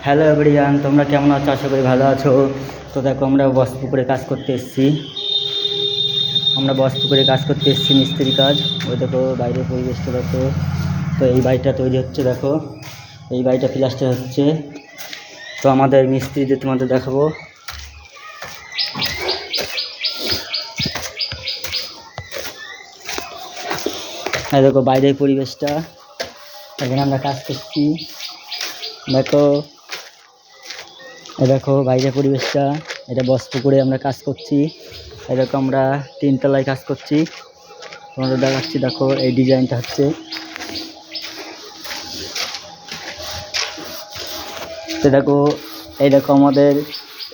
Hello everyone, তোমরা কেমন আছো? আশা করি ভালো আছো। তো দেখো, আমরা বসপুকুরে কাজ করতে এসেছি। মিস্ত্রি কাজ। ওই দেখো বাইরের পরিবেশটা দেখো। তো এই বাড়িটা তৈরি হচ্ছে, দেখো এই বাড়িটা প্লাস্টার হচ্ছে। তো আমাদের মিস্ত্রিদের তোমাদের দেখাবো। এই দেখো বাইরের পরিবেশটা, এখানে আমরা কাজ করছি। দেখো দেখো বাইরের পরিবেশটা, এটা বসপুকুরে আমরা কাজ করছি। এরকম আমরা 3 তলায় কাজ করছি, তোমাদের দেখাচ্ছি। দেখো এই ডিজাইনটা হচ্ছে। তো দেখো এই দেখো আমাদের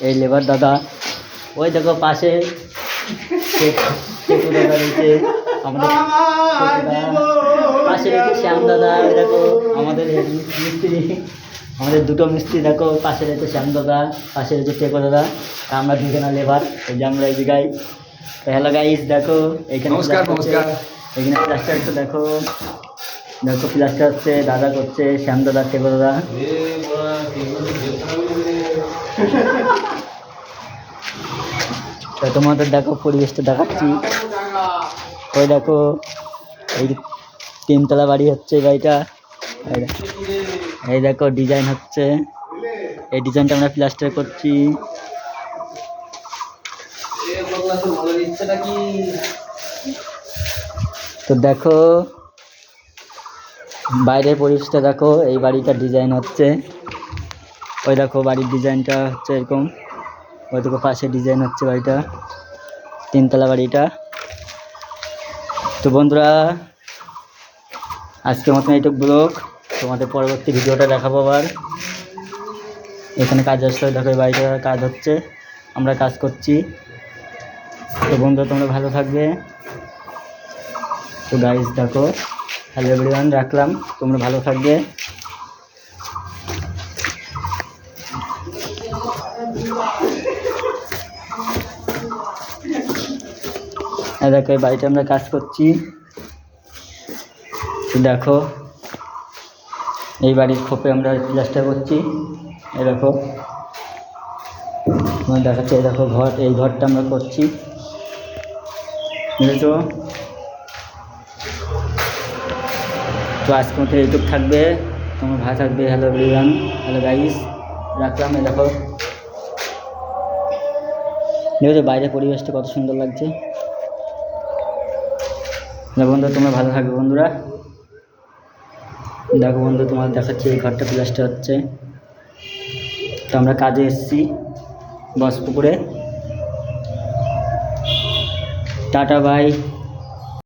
এই লেবার দাদা, ওই দেখো পাশে দাদা রয়েছে, আমাদের পাশে রয়েছে শ্যাম দাদা। ওই দেখো আমাদের মিস্ত্রি, আমাদের দুটো মিস্ত্রি। দেখো পাশে রয়েছে শ্যাম দাদা, পাশে রয়েছে টেকো দাদা। আমরা দুজনা লেবার, এই যে আমরা এই জায়গায়। হ্যালো গাইস, দেখো এখানে এখানে প্লাস্টার হচ্ছে। দেখো দেখো প্লাস্টার হচ্ছে, দাদা করছে, শ্যাম দাদা, টেকো দাদা। তো তোমাদের দেখো পরিবেশটা দেখাচ্ছি। ওই দেখো এই 3 তলা বাড়ি হচ্ছে এই বাড়িটা। এই দেখো ডিজাইন হচ্ছে, এই ডিজাইনটা আমরা প্লাস্টার করছি। তো দেখো বাইরের পরিবেশটা দেখো, এই বাড়িটার ডিজাইন হচ্ছে। ওই দেখো বাড়ির ডিজাইনটা হচ্ছে এরকম। ওই দেখো পাশে ডিজাইন হচ্ছে বাড়িটা, 3 তলা বাড়িটা। তো বন্ধুরা, আজকের মতন এইটুক ব্লগ। তোমাদের পরবর্তী ভিডিওটা দেখাবো আবার। এখানে কাজ আসলে দেখো এই বাড়িটা কাজ হচ্ছে, আমরা কাজ করছি। তো বন্ধুরা, তোমরা ভালো থাকবে। তো গাইস দেখো, হ্যালো এভরিওয়ান, রাখলাম। তোমরা ভালো থাকবে। দেখো এই বাড়িতে আমরা কাজ করছি। দেখো এই বাড়ির খোপে আমরা প্লাস্টার করছি। এই দেখো তোমার দেখাচ্ছে, এই দেখো ঘর, এই ঘরটা আমরা করছি, বুঝেছো? তো আজকের মতো এইটুকু থাকবে, তোমার ভালো থাকবে। হ্যালো এভরিওয়ান, হ্যালো গাইস, রাখলাম। এই দেখো দেখো বাইরের পরিবেশটা কত সুন্দর লাগছে। বন্ধুরা, তোমরা ভালো থাকবে বন্ধুরা। দেখো বন্ধু, তোমার দেখাচ্ছি এই ঘরটা প্লাস্টার হচ্ছে। তো আমরা কাজে এসেছি বসপুকুরে। Tata bye.